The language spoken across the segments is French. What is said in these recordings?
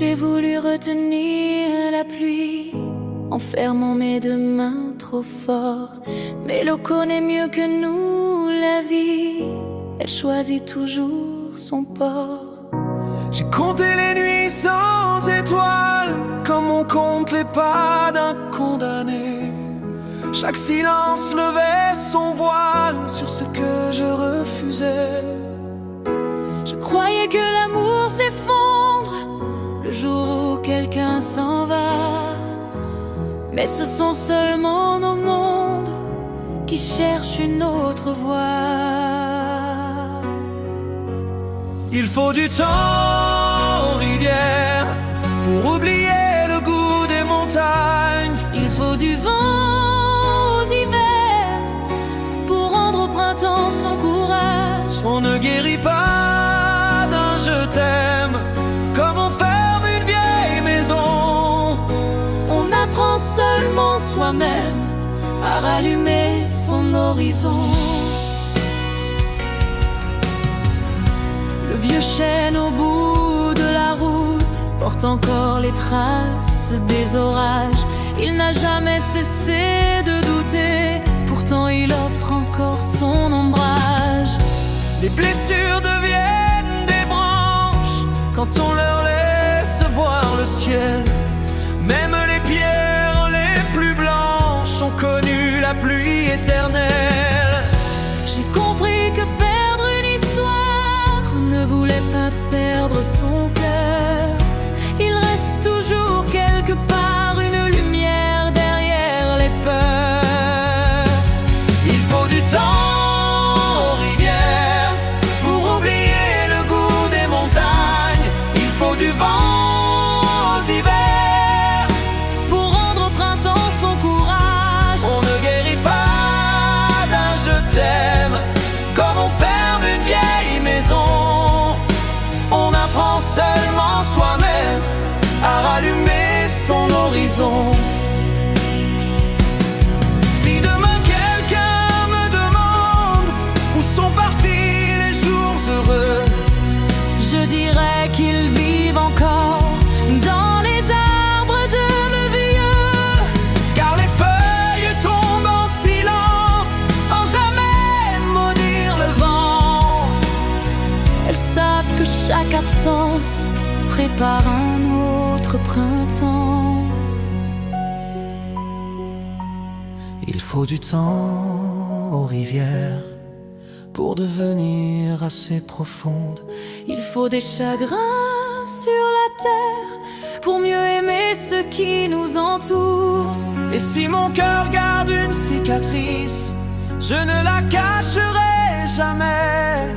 J'ai voulu retenir la pluie en fermant mes deux mains trop fort. Mais l'eau connaît mieux que nous la vie, elle choisit toujours son port. J'ai compté les nuits sans étoiles, comme on compte les pas d'un condamné. Chaque silence levait son voile sur ce que je refusais. Je croyais que l'amour s'effondre le jour où quelqu'un s'en va, mais ce sont seulement nos mondes qui cherchent une autre voie. Il faut du temps aux rivières pour oublier le goût des montagnes. Il faut du vent aux hivers pour rendre au printemps son courage. On ne guérit pas d'un je t'aime comme on ferme une vieille maison. On apprend seulement soi-même à rallumer son horizon. Le vieux chêne au bout de la route porte encore les traces des orages. Il n'a jamais cessé de douter, pourtant il offre encore son ombrage. Les blessures deviennent des branches quand on leur laisse voir le ciel. Même les pierres les plus blanches ont connu la pluie éternelle. J'ai compris que perdre une histoire ne voulait pas perdre son cœur. Il reste toujours quelque part une lumière derrière les peurs. Il faut du temps aux rivières pour oublier le goût des montagnes. Il faut du vent aux hivers Pour rendre au printemps son courage. on ne guérit pas d'un je t'aime comme on ferme une vieille maison. On apprend seulement soi-même à rallumer son horizon. Si demain quelqu'un me demande où sont partis les jours heureux, Je dirais qu'ils vivent encore dans les arbres de mes vieux. car les feuilles tombent en silence sans jamais Maudire le vent. Elles savent que chaque absence prépare un autre printemps. Il faut du temps aux rivières pour devenir assez profonde. Il faut des chagrins sur la terre pour mieux aimer ceux qui nous entourent. Et si mon cœur garde une cicatrice, je ne la cacherai jamais,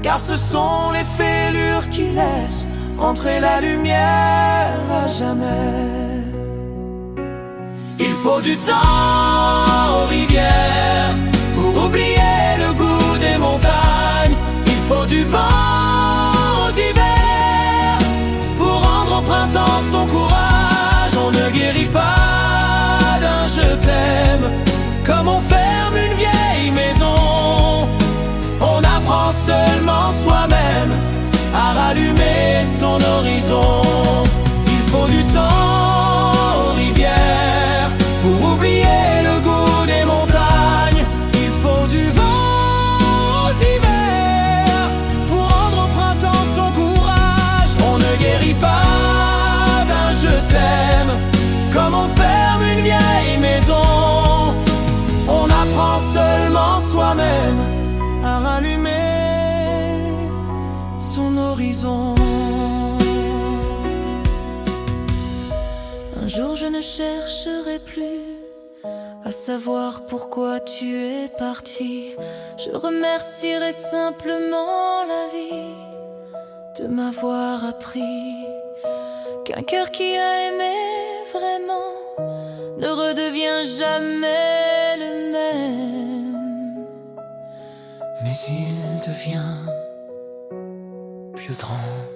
car ce sont les fêlures qui laissent entrer la lumière à jamais. Il faut du temps aux rivières pour oublier le goût des montagnes. Il faut du vent aux hivers pour rendre au printemps son courage. On ne guérit pas d'un je t'aime comme on ferme une vieille maison. On apprend seulement soi-même à rallumer son horizon. Il faut du temps aux rivières pour oublier le goût des montagnes. Il faut du vent aux hivers pour rendre au printemps son courage. On ne guérit pas d'un je t'aime comme on ferme une vieille maison. On apprend seulement soi-même à rallumer son horizon. Un jour je ne chercherai plus à savoir pourquoi tu es parti. Je remercierai simplement la vie de m'avoir appris qu'un cœur qui a aimé vraiment ne redevient jamais le même. Mais il devient plus grand.